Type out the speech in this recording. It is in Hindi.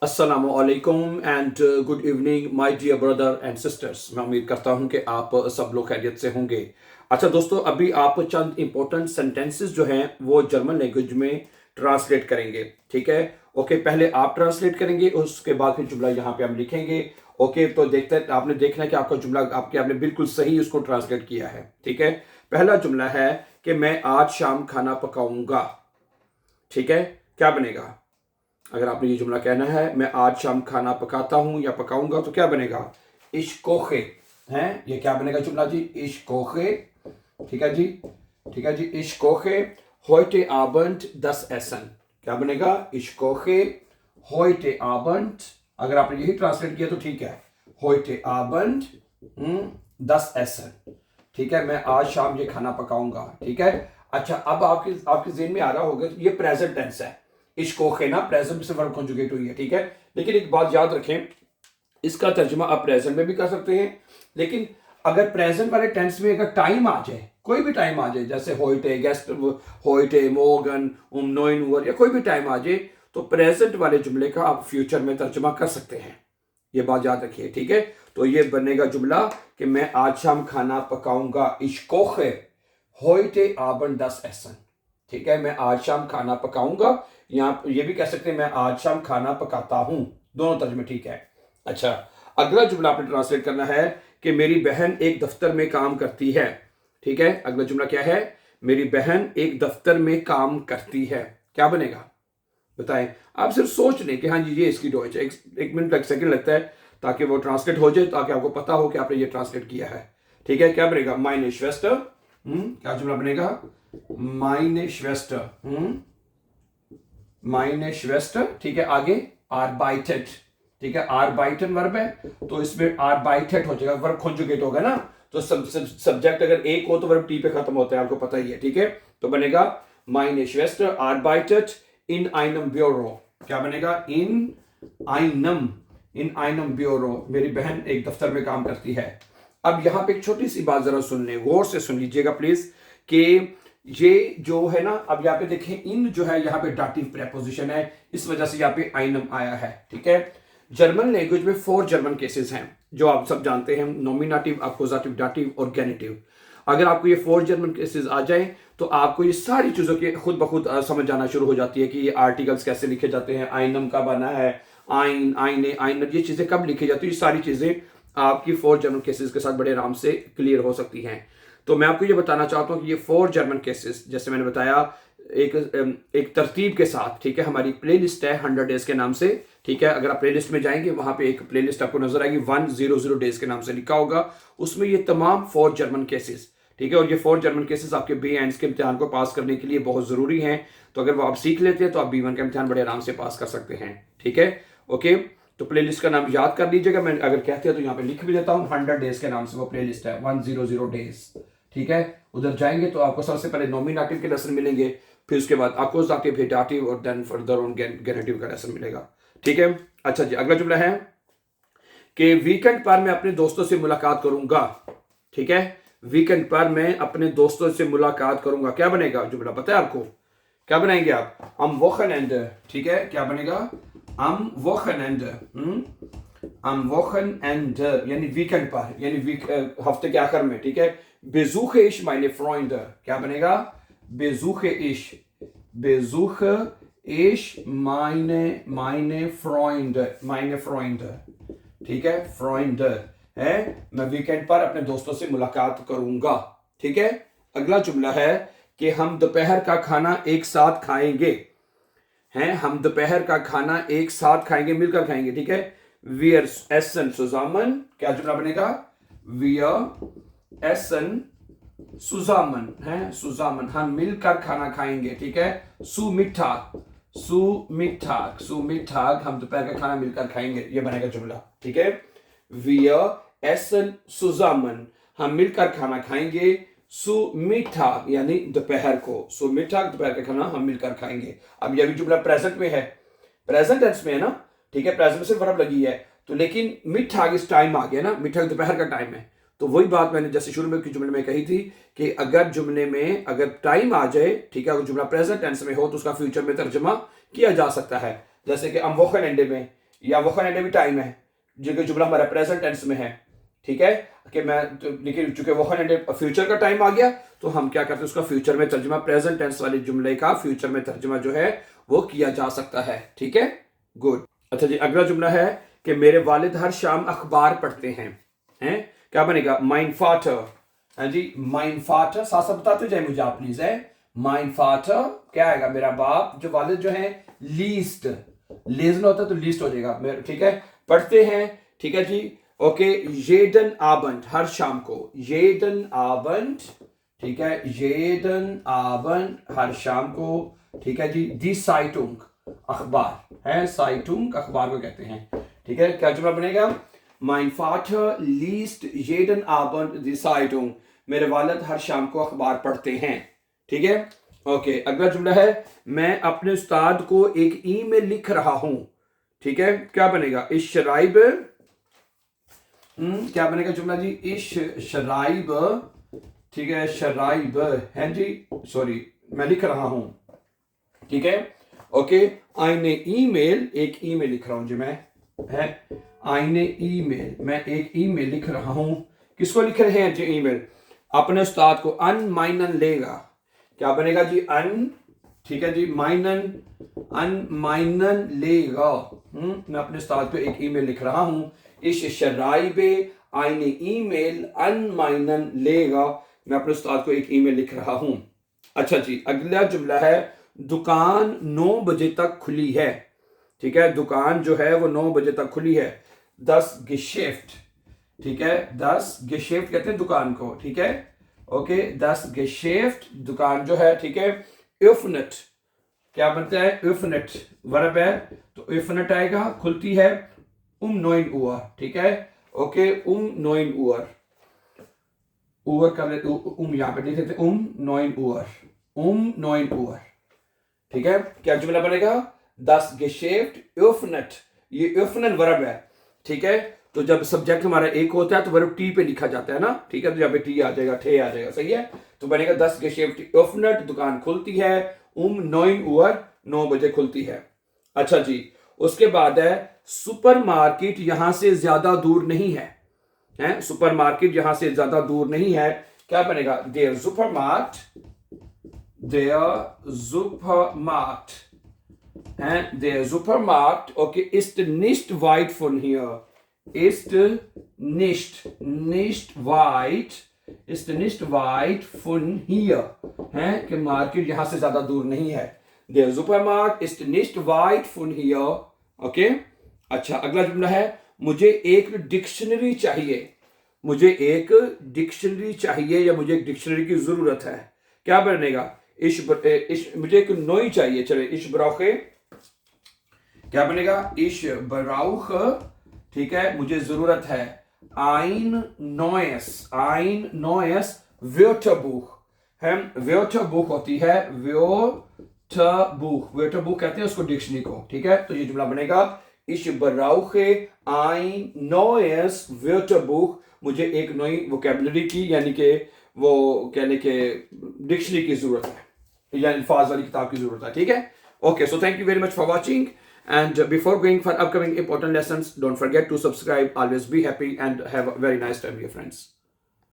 अस्सलामु अलैकुम and good evening my dear brother and sisters. मैं उम्मीद करता हूं कि आप सब लोग खैरियत से होंगे। अच्छा दोस्तों, अभी आप चंद इंपॉर्टेंट सेंटेंसेस जो हैं वो जर्मन लैंग्वेज में ट्रांसलेट करेंगे। ठीक है, ओके। पहले आप ट्रांसलेट करेंगे, उसके बाद फिर जुमला यहाँ पे हम लिखेंगे। ओके, तो देखते हैं, आपने देखना है कि आपका जुमला आपने बिल्कुल सही उसको ट्रांसलेट किया है। ठीक है, पहला जुमला है कि मैं आज शाम खाना पकाऊंगा। ठीक है, क्या बनेगा? अगर आपने ये जुमला कहना है मैं आज शाम खाना पकाता हूं या पकाऊंगा, तो क्या बनेगा? इश कोखे है। ये क्या बनेगा जुमला जी? इश कोखे। ठीक है जी, ठीक है जी। इश कोखे heute Abend das Essen। क्या बनेगा? इश कोखे heute Abend। अगर आपने यही ट्रांसलेट किया तो ठीक है। heute Abend das Essen। ठीक है, मैं आज शाम ये खाना पकाऊंगा। ठीक है। अच्छा, अब आपके आपके ज़हन में आ रहा होगा ये प्रेजेंट टेंस है। इश्कोखे ना प्रेजेंट से वर्ब कॉन्जुगेट हुई है। ठीक है, लेकिन एक बात याद रखें, इसका तर्जुमा आप प्रेजेंट में भी कर सकते हैं, लेकिन अगर प्रेजेंट वाले टेंस में अगर टाइम आ जाए, कोई भी टाइम आ जाए, जैसे होइटे गेस्ट, होइटे मोगन, 9 उवर, या कोई भी टाइम आ जाए, तो प्रेजेंट वाले जुमले का आप फ्यूचर में तर्जुमा कर सकते हैं। ये बात याद रखिए। ठीक है, तो ये बनेगा जुमला कि मैं आज शाम खाना पकाऊंगा। इश्कोखे होइटे आबन दस एसन। ठीक है, मैं आज शाम खाना पकाऊंगा। यहाँ ये भी कह सकते हैं मैं आज शाम खाना पकाता हूं। दोनों तर्जुमे ठीक है। अच्छा, अगला जुमला आपने ट्रांसलेट करना है कि मेरी बहन एक दफ्तर में काम करती है। ठीक है, अगला जुमला क्या है? मेरी बहन एक दफ्तर में काम करती है। क्या बनेगा बताएं? आप सिर्फ सोच लें कि हाँ जी ये इसकी डॉइच है। एक मिनट लग सेकंड लगता है ताकि वो ट्रांसलेट हो जाए, ताकि आपको पता हो कि आपने ये ट्रांसलेट किया है। ठीक है, क्या बनेगा? माइने श्वेस्टर। क्या जुमला बनेगा? माइने श्वेस्टर। माइने श्वेस्टर। ठीक है, आगे आर्बाइटेड। ठीक है, आर्बाइटन वर्ब है तो इसमें आर्बाइटेड हो जाएगा, वर्ब कॉन्जुगेट होगा ना। तो सब्जेक्ट अगर एक हो तो वर्ब टी पे खत्म होता है, आपको पता ही है। ठीक है, तो बनेगा माइने श्वेस्टर आर्बाइटेड इन आइनम ब्यूरो। क्या बनेगा? इन आइनम ब्यूरो। मेरी बहन एक दफ्तर में काम करती है। अब यहां पे एक छोटी सी बात जरा सुन लें, गौर से सुन लीजिएगा प्लीज, कि ये जो है ना, अब यहाँ पे देखें, इन जो है यहाँ पे डाटिव प्रेपोजिशन है, इस वजह से यहाँ पे आइनम आया है। ठीक है, जर्मन लैंग्वेज में 4 जर्मन केसेस हैं जो आप सब जानते हैं, नॉमिनेटिव, अक्यूजेटिव, डाटिव और गेनेटिव। अगर आपको ये 4 जर्मन केसेस आ जाएं तो आपको ये सारी चीजों के खुद ब खुद समझ आना शुरू हो जाती है कि ये आर्टिकल्स कैसे लिखे जाते हैं, आइनम कब आना है, आइन, आइने, आइनर, ये चीजें कब लिखी जाती है। ये सारी चीजें आपकी 4 जर्मन केसेस के साथ बड़े आराम से क्लियर हो सकती हैं। तो मैं आपको ये बताना चाहता हूँ कि ये 4 जर्मन केसेस, जैसे मैंने बताया, एक तरतीब के साथ। ठीक है, हमारी प्ले लिस्ट है 100 डेज के नाम से। ठीक है, अगर आप प्ले लिस्ट में जाएंगे वहां पे एक प्ले लिस्ट आपको नजर आएगी 100 डेज के नाम से लिखा होगा, उसमें ये तमाम 4 जर्मन केसेस। ठीक है, और ये 4 जर्मन केसेस आपके B1 के इम्तिहान को पास करने के लिए बहुत जरूरी हैं। तो अगर वो आप सीख लेते हैं तो आप B1 का इम्तिहान बड़े आराम से पास कर सकते हैं। ठीक है, ओके। तो प्ले लिस्ट का नाम याद कर लीजिएगा, मैं अगर कहते हैं तो यहाँ पे लिख भी देता हूँ, 100 डेज के नाम से वो प्ले लिस्ट है, 100 डेज। ठीक है, उधर जाएंगे तो आपको सबसे पहले नॉमिनेटिव के लेसन मिलेंगे, फिर उसके बाद अक्यूजेटिव, डेटाटिव और देन फर्दर ऑन गेनेटिव का लेसन मिलेगा। ठीक है, अच्छा जी, अगला जुमला है कि वीकेंड पर मैं अपने दोस्तों से मुलाकात करूंगा। ठीक है, वीकेंड पर मैं अपने दोस्तों से मुलाकात करूंगा। क्या बनेगा जुमला पता है आपको? क्या बनाएंगे आप? अम वोखनएंडे। ठीक है, क्या बनेगा? अम वोखनएंडे। अम वोखनएंडे यानी वीकेंड पर, यानी हफ्ते के आखिर में। ठीक है, बेजूखे इश माइने फ्रेंड। क्या बनेगा? बेजूखे इश, बेजूखे इश माइने फ्रेंड, माइने फ्रेंड। ठीक है, फ्रेंड है, मैं वीकेंड पर अपने दोस्तों से मुलाकात करूंगा। ठीक है, अगला जुमला है कि हम दोपहर का खाना एक साथ खाएंगे। हैं, हम दोपहर का खाना एक साथ खाएंगे, मिलकर खाएंगे। ठीक है, wir essen zusammen। क्या जुमला बनेगा? wir essen zusammen है, zusammen, हम मिलकर खाना खाएंगे। ठीक है, zu Mittag, हम दोपहर का खाना मिलकर खाएंगे, ये बनेगा जुमला। ठीक है, wir essen zusammen, हम मिलकर खाना खाएंगे, zu Mittag यानी दोपहर को, zu Mittag दोपहर का खाना हम मिलकर खाएंगे। अब यह भी जुमला प्रेजेंट में है, प्रेजेंट टेंस में है ना। ठीक है, प्रेजेंट में सिर्फ वर्ब लगी है, तो लेकिन मिठाग इस टाइम आ गया ना, मिठाग दोपहर का टाइम है। तो वही बात मैंने जैसे शुरू में जुमले में कही थी कि अगर जुमले में अगर टाइम आ जाए, ठीक है, अगर जुमला प्रेजेंट टेंस में हो तो उसका फ्यूचर में तर्जमा किया जा सकता है। जैसे कि अम वोखनएंडे में, या वोखनेंडे भी टाइम है, जो कि जुमला हमारा प्रेजेंट टेंस में है, ठीक है, कि मैं तो लेकिन चूंकि वोखनेंडे फ्यूचर का टाइम आ गया तो हम क्या करते हैं उसका फ्यूचर में तर्जुमा, प्रेजेंट टेंस वाले जुमले का फ्यूचर में तर्जुमा जो है वो किया जा सकता है, ठीक है, गुड। अच्छा जी, अगला जुमला है कि मेरे वालिद हर शाम अखबार पढ़ते हैं, क्या बनेगा, माइन फाटर, हाँ जी, माइन फाटर, साथ साथ बताते जाए मुझे आप प्लीज, है माइन फाटर क्या आएगा, मेरा बाप, जो वालिद जो है लीस्ट, लेजन होता है तो लीस्ट हो जाएगा, ठीक है, पढ़ते हैं, ठीक है जी, ओके, येडन आबंड, हर शाम को, येडन आबंड, ठीक है, येडन आबंड, हर शाम को, ठीक है जी, दी साइटुंग, अखबार है, साइटुंग अखबार को कहते हैं, ठीक है, क्या जुमला बनेगा, माइन फादर लीस्ट येडन आबंड दी साइटुंग, मेरे वालिद हर शाम को अखबार पढ़ते हैं, ठीक है, ओके। अगला जुमला है मैं अपने उस्ताद को एक ईमेल लिख रहा हूं, ठीक है, क्या बनेगा, इश शराइब, क्या बनेगा जुमला जी, इश शराइब, ठीक है, शराइब है जी, सॉरी मैं लिख रहा हूं, ठीक है, ओके, आईने ईमेल, एक ईमेल लिख रहा हूं जी मैं, है आईने ईमेल, मैं एक ईमेल लिख रहा हूं, किसको लिख रहे हैं जी ईमेल, अपने उस्ताद को, अन माइनन लेगा, क्या बनेगा जी, अन, ठीक है जी, माइनन, अन माइनन लेगा, मैं अपने उस्ताद पे एक ईमेल लिख रहा हूं, इस शराइबे आईने ईमेल अन माइनन लेगा, मैं अपने उस्ताद को एक ईमेल लिख रहा हूं। अच्छा जी, अगला जुमला है दुकान 9 बजे तक खुली है, ठीक है, दुकान जो है वो 9 बजे तक खुली है, 10 गिशिफ्ट, ठीक है, 10 गिशिफ्ट कहते हैं दुकान को, ठीक है, ओके, 10 गिशिफ्ट दुकान जो है, ठीक है, इफनट, क्या बनता है, इफनट वर्ब है तो इफनट आएगा, खुलती है, 9 उअर, ठीक है, ओके, 9 उअर, उअर कर लेते, यहाँ पे लिख देते 9 उअर, 9 उअर, ठीक है, क्या जुमला बनेगा, 10 गेशेफ्ट इफनट, ये इफनन वर्ब है, ठीक है, तो जब सब्जेक्ट हमारा एक होता है तो वर्ब टी पे लिखा जाता है ना, ठीक है, तो यहाँ पे टी आ जाएगा, ठे आ जाएगा, सही है, तो बनेगा 10 गेशेफ्ट इफनट, दुकान खुलती है, 9 उअर, 9 बजे खुलती है। अच्छा जी, उसके बाद है सुपरमार्केट यहां से ज्यादा दूर नहीं है, सुपरमार्केट यहां से ज्यादा दूर नहीं है, क्या बनेगा, देयर सुपरमार्ट, देयर सुपरमार्ट, देयर सुपरमार्ट, ओके, इस्ट निस्ट वाइट फॉर हियर, इस्ट निस्ट, निस्ट वाइट, इस्ट निस्ट वाइट फॉर हियर, है कि मार्केट यहां से ज्यादा दूर नहीं है, देयर सुपरमार्ट इस्ट निस्ट वाइट फॉर हियर, ओके। अच्छा, अगला जुमला है मुझे एक डिक्शनरी चाहिए, मुझे एक डिक्शनरी चाहिए या मुझे एक डिक्शनरी की जरूरत है, क्या बनेगा, मुझे एक नोई चाहिए, चले, इश ब्राउखे, क्या बनेगा, इश ब्राउख, ठीक है, मुझे जरूरत है, आइन नोएस, आइन नोएस व्योटरबुख, है व्योटरबुख होती है, व्योटरबुख, व्योटरबुख कहते हैं उसको डिक्शनरी को, ठीक है, तो ये जुमला बनेगा, इश ब्राउखे आइन नोएस व्योटरबुख, मुझे एक नई वोकैबुलरी की यानी कि वो कहने के डिक्शनरी की जरूरत है या अल्फाज वाली किताब की जरूरत है, ठीक है, okay. So thank you very much for watching, and before going for upcoming important lessons, don't forget to subscribe, always be happy and have a very nice time, dear friends.